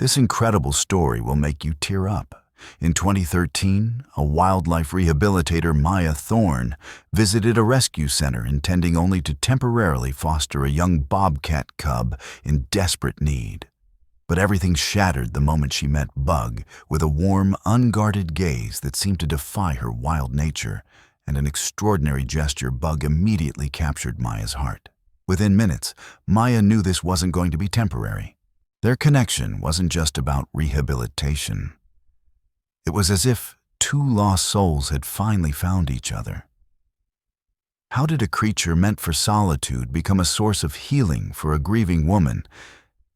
This incredible story will make you tear up. In 2013, a wildlife rehabilitator, Maya Thorne, visited a rescue center intending only to temporarily foster a young bobcat cub in desperate need. But everything shattered the moment she met Bug, with a warm, unguarded gaze that seemed to defy her wild nature, and an extraordinary gesture. Bug immediately captured Maya's heart. Within minutes, Maya knew this wasn't going to be temporary. Their connection wasn't just about rehabilitation. It was as if two lost souls had finally found each other. How did a creature meant for solitude become a source of healing for a grieving woman,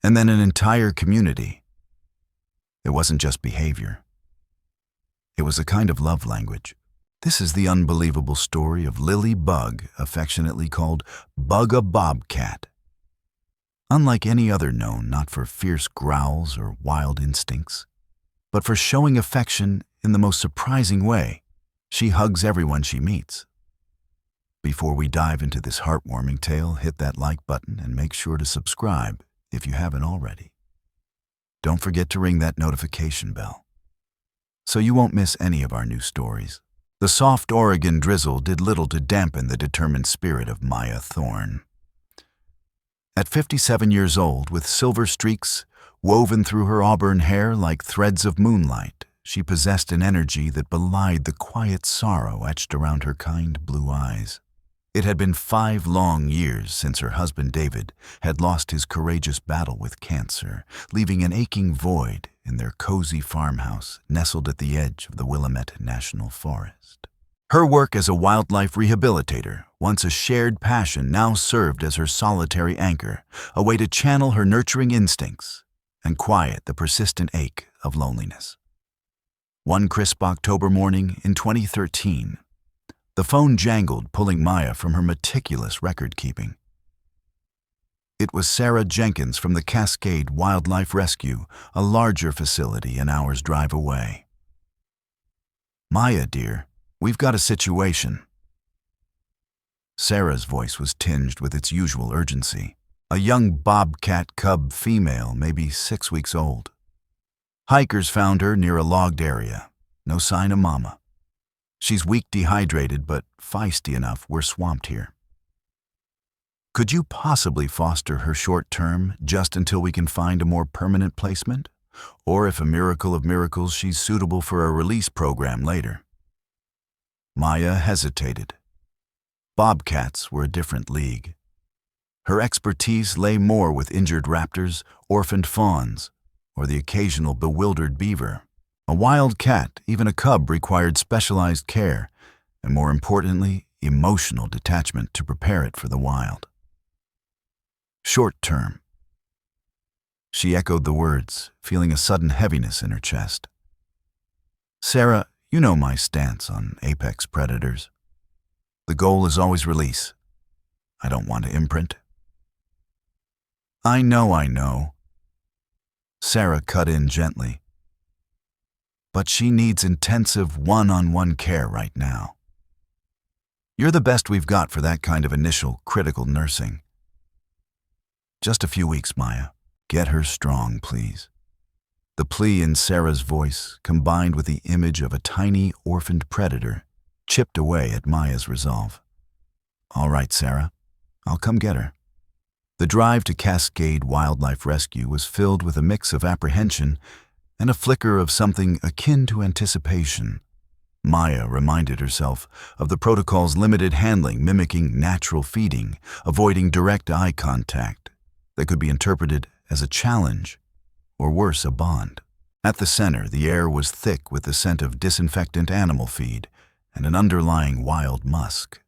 and then an entire community? It wasn't just behavior. It was a kind of love language. This is the unbelievable story of Lily Bug, affectionately called Bug a Bobcat. Unlike any other known, not for fierce growls or wild instincts, but for showing affection in the most surprising way, she hugs everyone she meets. Before we dive into this heartwarming tale, hit that like button and make sure to subscribe if you haven't already. Don't forget to ring that notification bell so you won't miss any of our new stories. The soft Oregon drizzle did little to dampen the determined spirit of Maya Thorne. At 57 years old, with silver streaks woven through her auburn hair like threads of moonlight, she possessed an energy that belied the quiet sorrow etched around her kind blue eyes. It had been 5 long years since her husband David had lost his courageous battle with cancer, leaving an aching void in their cozy farmhouse nestled at the edge of the Willamette National Forest. Her work as a wildlife rehabilitator, once a shared passion, now served as her solitary anchor, a way to channel her nurturing instincts and quiet the persistent ache of loneliness. One crisp October morning in 2013, the phone jangled, pulling Maya from her meticulous record-keeping. It was Sarah Jenkins from the Cascade Wildlife Rescue, a larger facility an hour's drive away. "Maya, dear, we've got a situation." Sarah's voice was tinged with its usual urgency. A young bobcat cub female, maybe 6 weeks old. Hikers found her near a logged area. No sign of mama. She's weak, dehydrated, but feisty enough. We're swamped here. Could you possibly foster her short term, just until we can find a more permanent placement? Or if a miracle of miracles, she's suitable for a release program later? Maya hesitated. Bobcats were a different league. Her expertise lay more with injured raptors, orphaned fawns, or the occasional bewildered beaver. A wild cat, even a cub, required specialized care, and more importantly, emotional detachment to prepare it for the wild. Short term. She echoed the words, feeling a sudden heaviness in her chest. "Sarah, you know my stance on apex predators. The goal is always release. I don't want to imprint." I know. Sarah cut in gently. "But she needs intensive one-on-one care right now. You're the best we've got for that kind of initial critical nursing. Just a few weeks, Maya. Get her strong, please." The plea in Sarah's voice, combined with the image of a tiny orphaned predator, chipped away at Maya's resolve. "All right, Sarah. I'll come get her." The drive to Cascade Wildlife Rescue was filled with a mix of apprehension and a flicker of something akin to anticipation. Maya reminded herself of the protocol's limited handling, mimicking natural feeding, avoiding direct eye contact, that could be interpreted as a challenge, or worse, a bond. At the center, the air was thick with the scent of disinfectant animal feed and an underlying wild musk.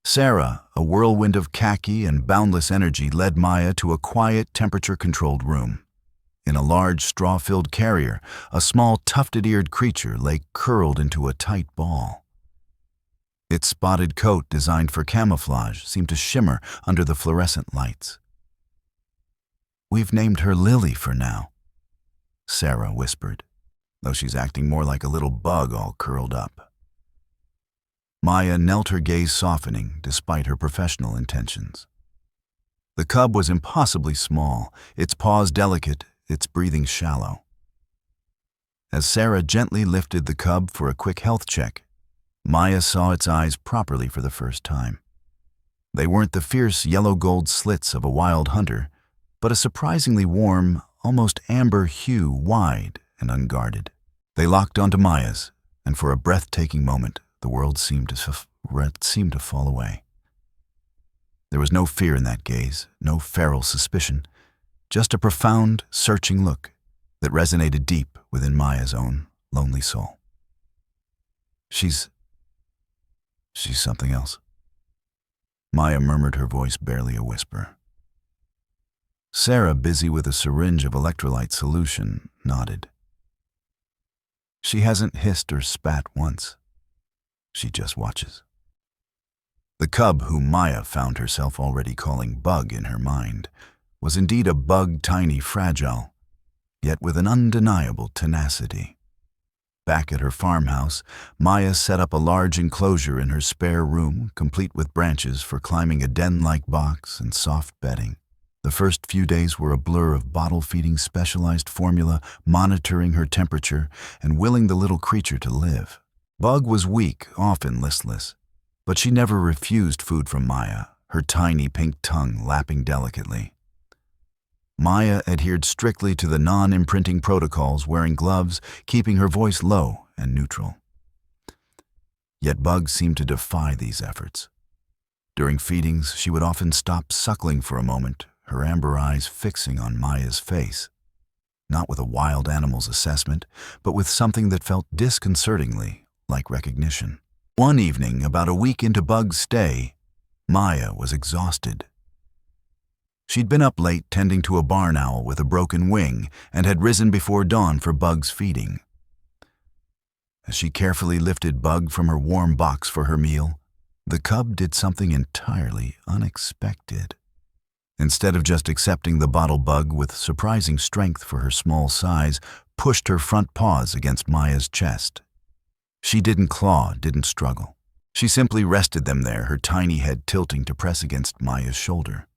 Sarah, a whirlwind of khaki and boundless energy, led Maya to a quiet, temperature-controlled room. In a large, straw-filled carrier, a small, tufted-eared creature lay curled into a tight ball. Its spotted coat, designed for camouflage, seemed to shimmer under the fluorescent lights. "We've named her Lily for now," Sarah whispered, though she's acting more like a little bug all curled up. Maya knelt, her gaze softening despite her professional intentions. The cub was impossibly small, its paws delicate, its breathing shallow. As Sarah gently lifted the cub for a quick health check, Maya saw its eyes properly for the first time. They weren't the fierce yellow-gold slits of a wild hunter, but a surprisingly warm, almost amber hue, wide and unguarded. They locked onto Maya's, and for a breathtaking moment, the world seemed to fall away. There was no fear in that gaze, no feral suspicion, just a profound, searching look that resonated deep within Maya's own lonely soul. She's something else. Maya murmured, her voice barely a whisper. Sarah, busy with a syringe of electrolyte solution, nodded. She hasn't hissed or spat once. She just watches. The cub, whom Maya found herself already calling Bug in her mind, was indeed a bug, tiny, fragile, yet with an undeniable tenacity. Back at her farmhouse, Maya set up a large enclosure in her spare room, complete with branches for climbing a den-like box and soft bedding. The first few days were a blur of bottle-feeding specialized formula, monitoring her temperature, and willing the little creature to live. Bug was weak, often listless, but she never refused food from Maya, her tiny pink tongue lapping delicately. Maya adhered strictly to the non-imprinting protocols, wearing gloves, keeping her voice low and neutral. Yet Bug seemed to defy these efforts. During feedings, she would often stop suckling for a moment, her amber eyes fixing on Maya's face, not with a wild animal's assessment, but with something that felt disconcertingly like recognition. One evening, about a week into Bug's stay, Maya was exhausted. She'd been up late tending to a barn owl with a broken wing and had risen before dawn for Bug's feeding. As she carefully lifted Bug from her warm box for her meal, the cub did something entirely unexpected. Instead of just accepting the bottle, Bug, with surprising strength for her small size, pushed her front paws against Maya's chest. She didn't claw, didn't struggle. She simply rested them there, her tiny head tilting to press against Maya's shoulder.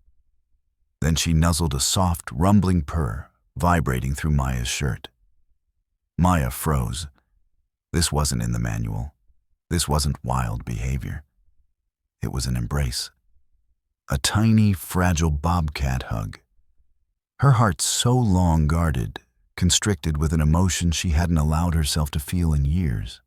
Then she nuzzled a soft, rumbling purr, vibrating through Maya's shirt. Maya froze. This wasn't in the manual. This wasn't wild behavior. It was an embrace. A tiny, fragile bobcat hug. Her heart so long guarded, constricted with an emotion she hadn't allowed herself to feel in years.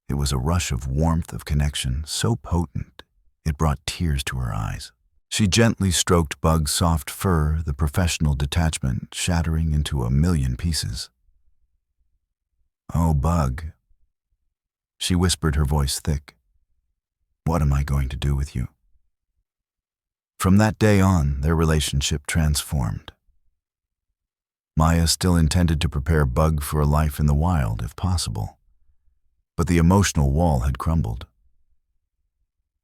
It was a rush of warmth, of connection, so potent it brought tears to her eyes. She gently stroked Bug's soft fur, the professional detachment shattering into a million pieces. "Oh, Bug," she whispered, her voice thick. "What am I going to do with you?" From that day on, their relationship transformed. Maya still intended to prepare Bug for a life in the wild, if possible, but the emotional wall had crumbled.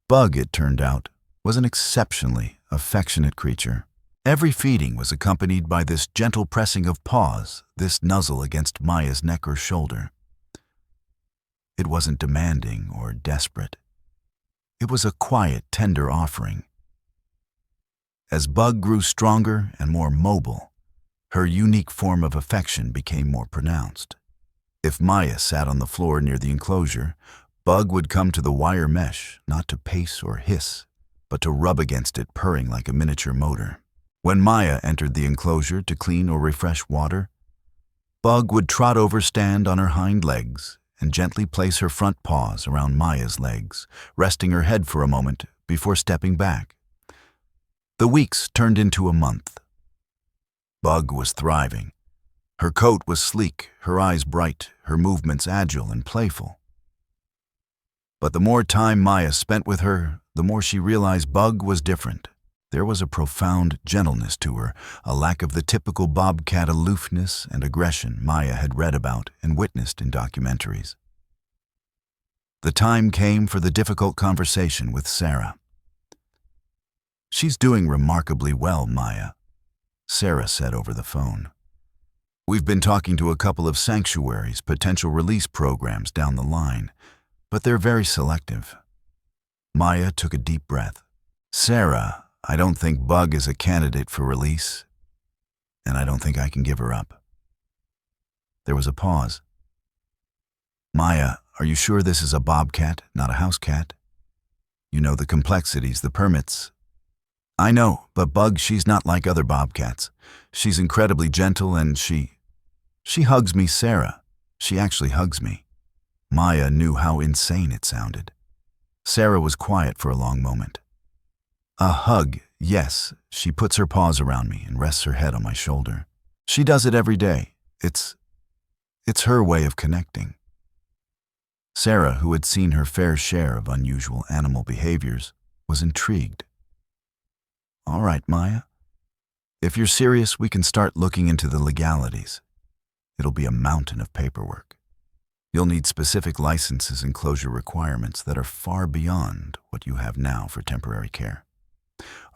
Bug, it turned out, was an exceptionally affectionate creature. Every feeding was accompanied by this gentle pressing of paws, this nuzzle against Maya's neck or shoulder. It wasn't demanding or desperate. It was a quiet, tender offering. As Bug grew stronger and more mobile, her unique form of affection became more pronounced. If Maya sat on the floor near the enclosure, Bug would come to the wire mesh, not to pace or hiss, but to rub against it, purring like a miniature motor. When Maya entered the enclosure to clean or refresh water, Bug would trot over, stand on her hind legs, and gently place her front paws around Maya's legs, resting her head for a moment before stepping back. The weeks turned into a month. Bug was thriving. Her coat was sleek, her eyes bright, her movements agile and playful. But the more time Maya spent with her, the more she realized Bug was different. There was a profound gentleness to her, a lack of the typical bobcat aloofness and aggression Maya had read about and witnessed in documentaries. The time came for the difficult conversation with Sarah. "She's doing remarkably well, Maya," Sarah said over the phone. "We've been talking to a couple of sanctuaries, potential release programs down the line, but they're very selective." Maya took a deep breath. "Sarah, I don't think Bug is a candidate for release, and I don't think I can give her up." There was a pause. Maya, are you sure this is a bobcat, not a house cat? You know the complexities, the permits. I know, but Bug, she's not like other bobcats. She's incredibly gentle and she hugs me, Sarah. She actually hugs me. Maya knew how insane it sounded. Sarah was quiet for a long moment. A hug, yes. She puts her paws around me and rests her head on my shoulder. She does it every day. It's her way of connecting. Sarah, who had seen her fair share of unusual animal behaviors, was intrigued. All right, Maya. If you're serious, we can start looking into the legalities. It'll be a mountain of paperwork. You'll need specific licenses and closure requirements that are far beyond what you have now for temporary care.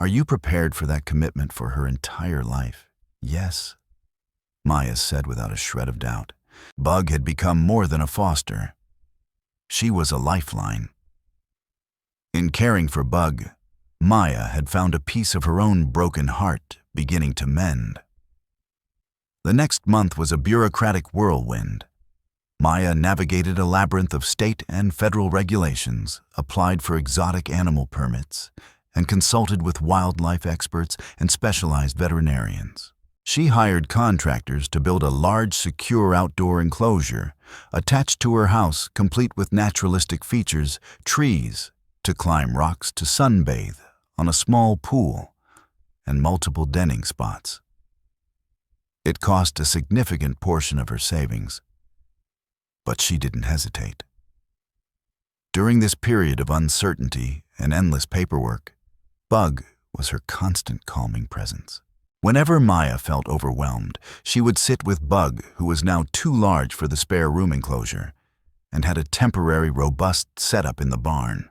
Are you prepared for that commitment for her entire life? Yes, Maya said without a shred of doubt. Bug had become more than a foster. She was a lifeline. In caring for Bug, Maya had found a piece of her own broken heart beginning to mend. The next month was a bureaucratic whirlwind. Maya navigated a labyrinth of state and federal regulations, applied for exotic animal permits, and consulted with wildlife experts and specialized veterinarians. She hired contractors to build a large, secure outdoor enclosure attached to her house, complete with naturalistic features, trees, to climb rocks, to sunbathe on a small pool, and multiple denning spots. It cost a significant portion of her savings, but she didn't hesitate. During this period of uncertainty and endless paperwork, Bug was her constant calming presence. Whenever Maya felt overwhelmed, she would sit with Bug, who was now too large for the spare room enclosure, and had a temporary, robust setup in the barn.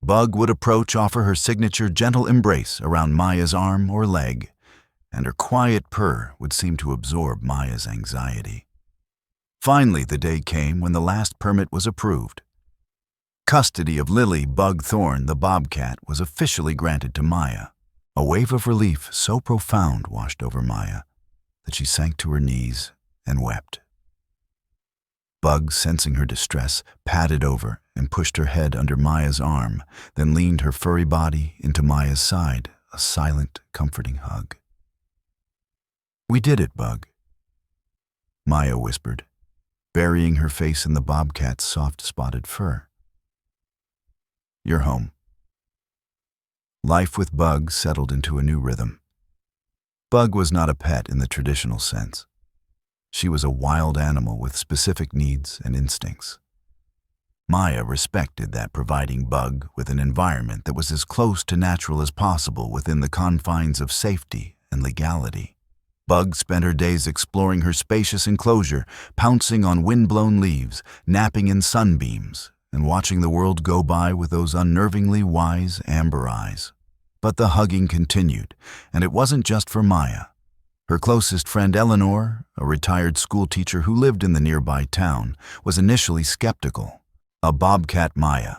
Bug would approach, offer her signature gentle embrace around Maya's arm or leg, and her quiet purr would seem to absorb Maya's anxiety. Finally, the day came when the last permit was approved. Custody of Lily Bug Thorn, the bobcat, was officially granted to Maya. A wave of relief so profound washed over Maya that she sank to her knees and wept. Bug, sensing her distress, padded over and pushed her head under Maya's arm, then leaned her furry body into Maya's side, a silent, comforting hug. "We did it, Bug," Maya whispered, burying her face in the bobcat's soft spotted fur. "You're home." Life with Bug settled into a new rhythm. Bug was not a pet in the traditional sense. She was a wild animal with specific needs and instincts. Maya respected that, providing Bug with an environment that was as close to natural as possible within the confines of safety and legality. Bug spent her days exploring her spacious enclosure, pouncing on wind-blown leaves, napping in sunbeams, and watching the world go by with those unnervingly wise amber eyes. But the hugging continued, and it wasn't just for Maya. Her closest friend Eleanor, a retired schoolteacher who lived in the nearby town, was initially skeptical. "A bobcat, Maya.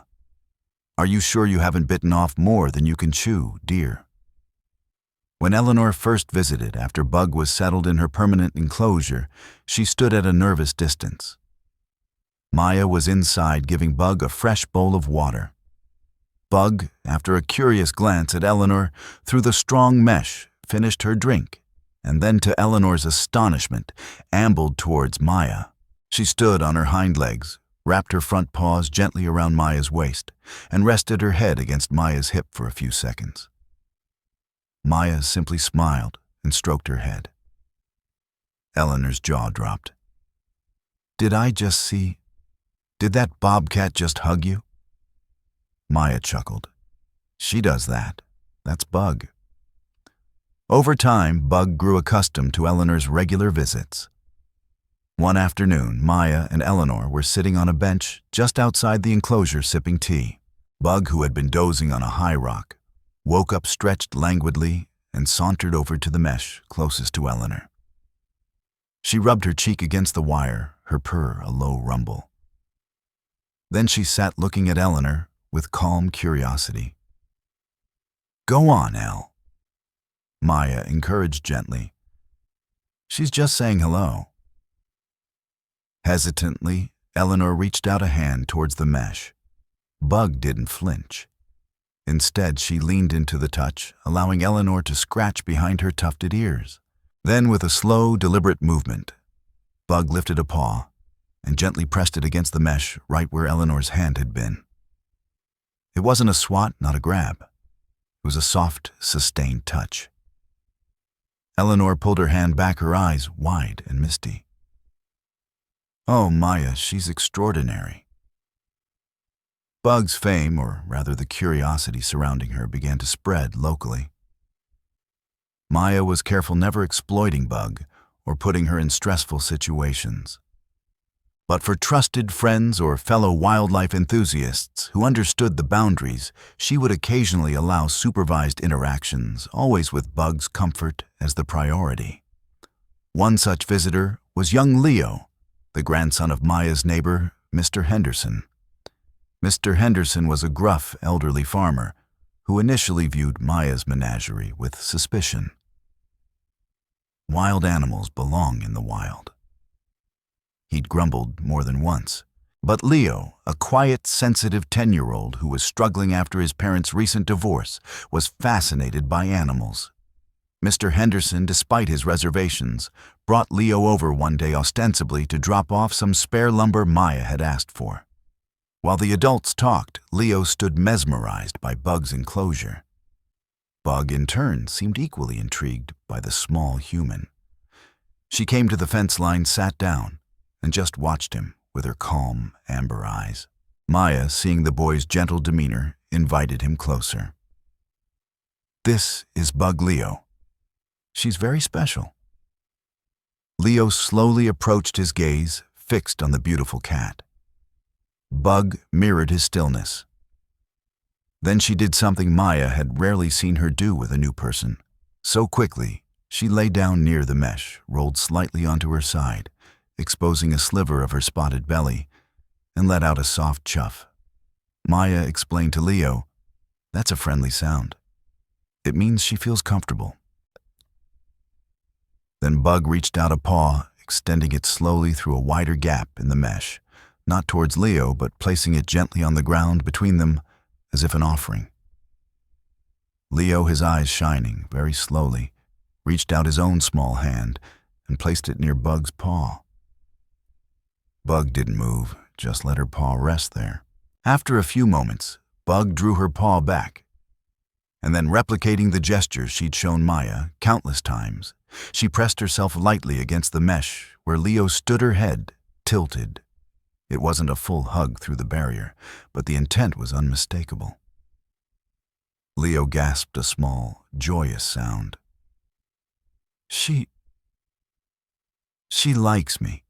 Are you sure you haven't bitten off more than you can chew, dear?" When Eleanor first visited after Bug was settled in her permanent enclosure, she stood at a nervous distance. Maya was inside giving Bug a fresh bowl of water. Bug, after a curious glance at Eleanor through the strong mesh, finished her drink, and then, to Eleanor's astonishment, ambled towards Maya. She stood on her hind legs, wrapped her front paws gently around Maya's waist, and rested her head against Maya's hip for a few seconds. Maya simply smiled and stroked her head. Eleanor's jaw dropped. Did that bobcat just hug you?" Maya chuckled. "She does that. That's Bug." Over time, Bug grew accustomed to Eleanor's regular visits. One afternoon, Maya and Eleanor were sitting on a bench just outside the enclosure sipping tea. Bug, who had been dozing on a high rock, woke up, stretched languidly, and sauntered over to the mesh closest to Eleanor. She rubbed her cheek against the wire, her purr a low rumble. Then she sat looking at Eleanor with calm curiosity. "Go on, Elle," Maya encouraged gently. "She's just saying hello." Hesitantly, Eleanor reached out a hand towards the mesh. Bug didn't flinch. Instead, she leaned into the touch, allowing Eleanor to scratch behind her tufted ears. Then, with a slow, deliberate movement, Bug lifted a paw and gently pressed it against the mesh right where Eleanor's hand had been. It wasn't a swat, not a grab. It was a soft, sustained touch. Eleanor pulled her hand back, her eyes wide and misty. "Oh, Maya, she's extraordinary." Bug's fame, or rather the curiosity surrounding her, began to spread locally. Maya was careful never exploiting Bug or putting her in stressful situations. But for trusted friends or fellow wildlife enthusiasts who understood the boundaries, she would occasionally allow supervised interactions, always with Bug's comfort as the priority. One such visitor was young Leo, the grandson of Maya's neighbor, Mr. Henderson. Mr. Henderson was a gruff, elderly farmer who initially viewed Maya's menagerie with suspicion. Wild animals belong in the wild. He'd grumbled more than once. But Leo, a quiet, sensitive 10-year-old who was struggling after his parents' recent divorce, was fascinated by animals. Mr. Henderson, despite his reservations, brought Leo over one day ostensibly to drop off some spare lumber Maya had asked for. While the adults talked, Leo stood mesmerized by Bug's enclosure. Bug, in turn, seemed equally intrigued by the small human. She came to the fence line, sat down, and just watched him with her calm, amber eyes. Maya, seeing the boy's gentle demeanor, invited him closer. "This is Bug Leo. She's very special." Leo slowly approached, his gaze fixed on the beautiful cat. Bug mirrored his stillness. Then she did something Maya had rarely seen her do with a new person. So quickly, she lay down near the mesh, rolled slightly onto her side, exposing a sliver of her spotted belly, and let out a soft chuff. Maya explained to Leo, "That's a friendly sound. It means she feels comfortable." Then Bug reached out a paw, extending it slowly through a wider gap in the mesh, not towards Leo, but placing it gently on the ground between them, as if an offering. Leo, his eyes shining, very slowly, reached out his own small hand and placed it near Bug's paw. Bug didn't move, just let her paw rest there. After a few moments, Bug drew her paw back, and then, replicating the gesture she'd shown Maya countless times, she pressed herself lightly against the mesh where Leo stood, her head tilted. It wasn't a full hug through the barrier, but the intent was unmistakable. Leo gasped a small, joyous sound. She likes me."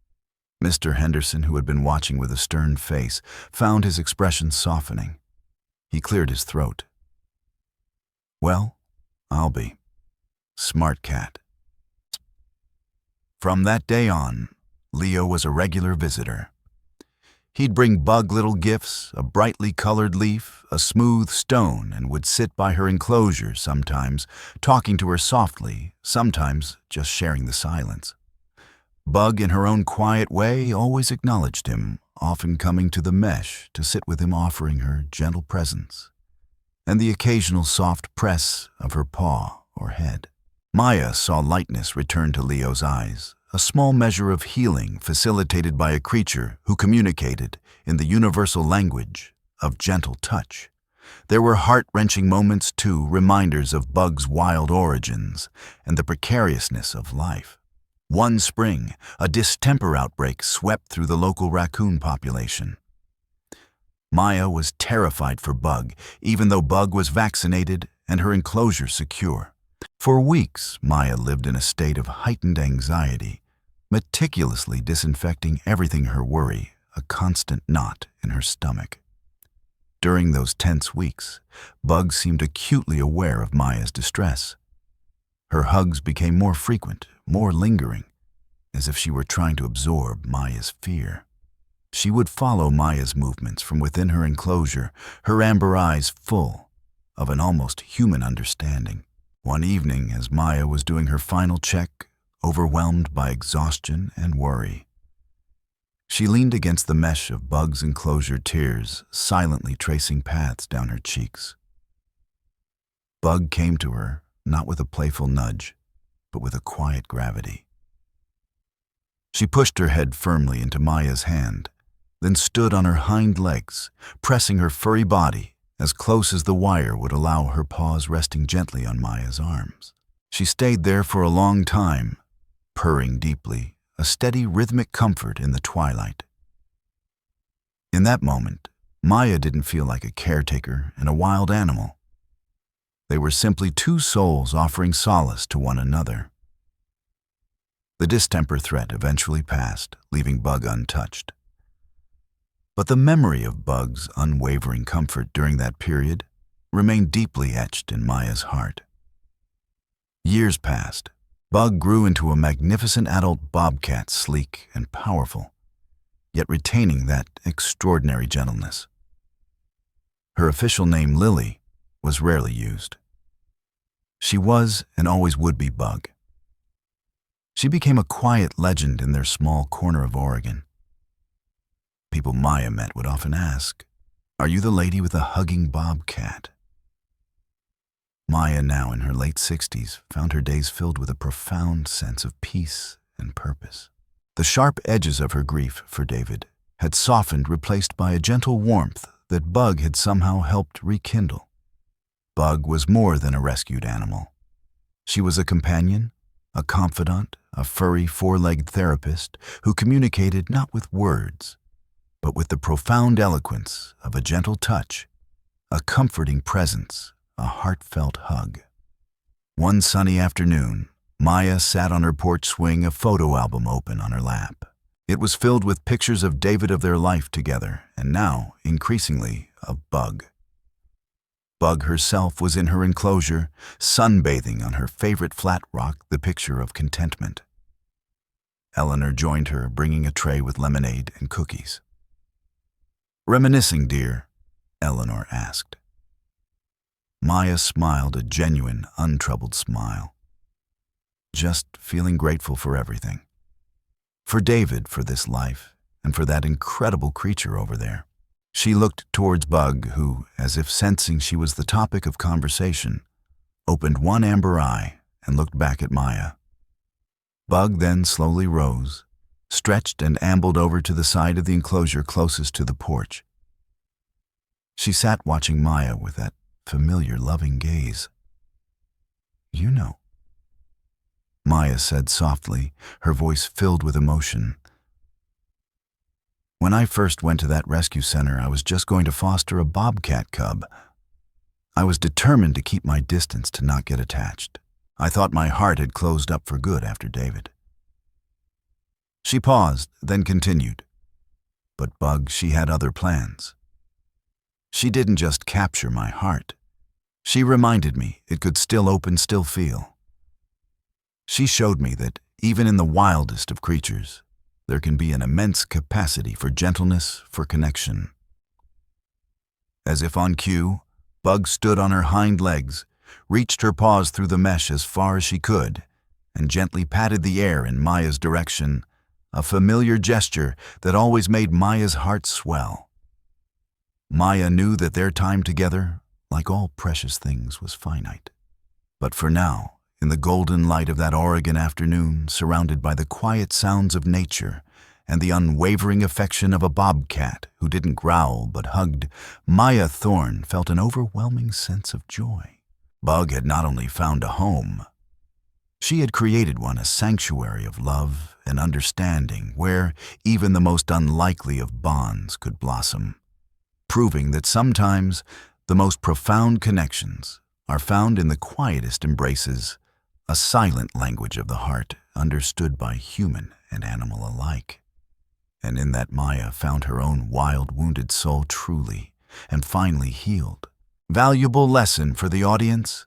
Mr. Henderson, who had been watching with a stern face, found his expression softening. He cleared his throat. "Well, I'll be. Smart cat." From that day on, Leo was a regular visitor. He'd bring Bug little gifts, a brightly colored leaf, a smooth stone, and would sit by her enclosure sometimes, talking to her softly, sometimes just sharing the silence. Bug, in her own quiet way, always acknowledged him, often coming to the mesh to sit with him, offering her gentle presence, and the occasional soft press of her paw or head. Maya saw lightness return to Leo's eyes, a small measure of healing facilitated by a creature who communicated in the universal language of gentle touch. There were heart-wrenching moments, too, reminders of Bug's wild origins and the precariousness of life. One spring, a distemper outbreak swept through the local raccoon population. Maya was terrified for Bug, even though Bug was vaccinated and her enclosure secure. For weeks, Maya lived in a state of heightened anxiety, meticulously disinfecting everything her worry, a constant knot in her stomach. During those tense weeks, Bug seemed acutely aware of Maya's distress. Her hugs became more frequent, more lingering, as if she were trying to absorb Maya's fear. She would follow Maya's movements from within her enclosure, her amber eyes full of an almost human understanding. One evening, as Maya was doing her final check, overwhelmed by exhaustion and worry, She leaned against the mesh of Bug's enclosure, tears silently tracing paths down her cheeks. Bug came to her, not with a playful nudge, but with a quiet gravity. She pushed her head firmly into Maya's hand, then stood on her hind legs, pressing her furry body as close as the wire would allow, her paws resting gently on Maya's arms. She stayed there for a long time, purring deeply, a steady rhythmic comfort in the twilight. In that moment, Maya didn't feel like a caretaker and a wild animal. They were simply two souls offering solace to one another. The distemper threat eventually passed, leaving Bug untouched. But the memory of Bug's unwavering comfort during that period remained deeply etched in Maya's heart. Years passed. Bug grew into a magnificent adult bobcat, sleek and powerful, yet retaining that extraordinary gentleness. Her official name, Lily, was rarely used. She was and always would be Bug. She became a quiet legend in their small corner of Oregon. People Maya met would often ask, "Are you the lady with the hugging bobcat?" Maya, now in her late 60s, found her days filled with a profound sense of peace and purpose. The sharp edges of her grief for David had softened, replaced by a gentle warmth that Bug had somehow helped rekindle. Bug was more than a rescued animal. She was a companion, a confidant, a furry four-legged therapist who communicated not with words, but with the profound eloquence of a gentle touch, a comforting presence, a heartfelt hug. One sunny afternoon, Maya sat on her porch swing, a photo album open on her lap. It was filled with pictures of David, of their life together, and now, increasingly, of Bug. Bug herself was in her enclosure, sunbathing on her favorite flat rock, the picture of contentment. Eleanor joined her, bringing a tray with lemonade and cookies. "Reminiscing, dear?" Eleanor asked. Maya smiled, a genuine, untroubled smile. Just feeling grateful for everything. For David, for this life, and for that incredible creature over there. She looked towards Bug, who, as if sensing she was the topic of conversation, opened one amber eye and looked back at Maya. Bug then slowly rose, stretched and ambled over to the side of the enclosure closest to the porch. She sat watching Maya with that familiar, loving gaze. "You know," Maya said softly, her voice filled with emotion. "When I first went to that rescue center, I was just going to foster a bobcat cub. I was determined to keep my distance, to not get attached. I thought my heart had closed up for good after David." She paused, then continued. "But Bug, she had other plans. She didn't just capture my heart. She reminded me it could still open, still feel. She showed me that even in the wildest of creatures, there can be an immense capacity for gentleness, for connection." As if on cue, Bug stood on her hind legs, reached her paws through the mesh as far as she could, and gently patted the air in Maya's direction, a familiar gesture that always made Maya's heart swell. Maya knew that their time together, like all precious things, was finite. But for now, in the golden light of that Oregon afternoon, surrounded by the quiet sounds of nature and the unwavering affection of a bobcat who didn't growl but hugged, Maya Thorne felt an overwhelming sense of joy. Bug had not only found a home, she had created one, a sanctuary of love and understanding where even the most unlikely of bonds could blossom, proving that sometimes the most profound connections are found in the quietest embraces, a silent language of the heart understood by human and animal alike. And in that Maya found her own wild, wounded soul truly and finally healed. Valuable lesson for the audience?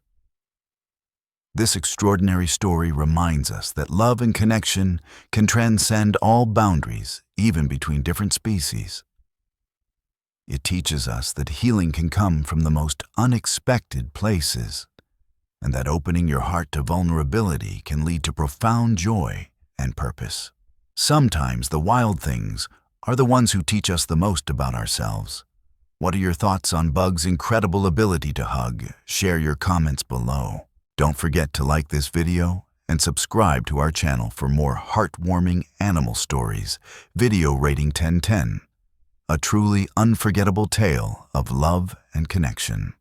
This extraordinary story reminds us that love and connection can transcend all boundaries, even between different species. It teaches us that healing can come from the most unexpected places, and that opening your heart to vulnerability can lead to profound joy and purpose. Sometimes the wild things are the ones who teach us the most about ourselves. What are your thoughts on Bug's incredible ability to hug? Share your comments below. Don't forget to like this video and subscribe to our channel for more heartwarming animal stories. Video rating 10/10. A truly unforgettable tale of love and connection.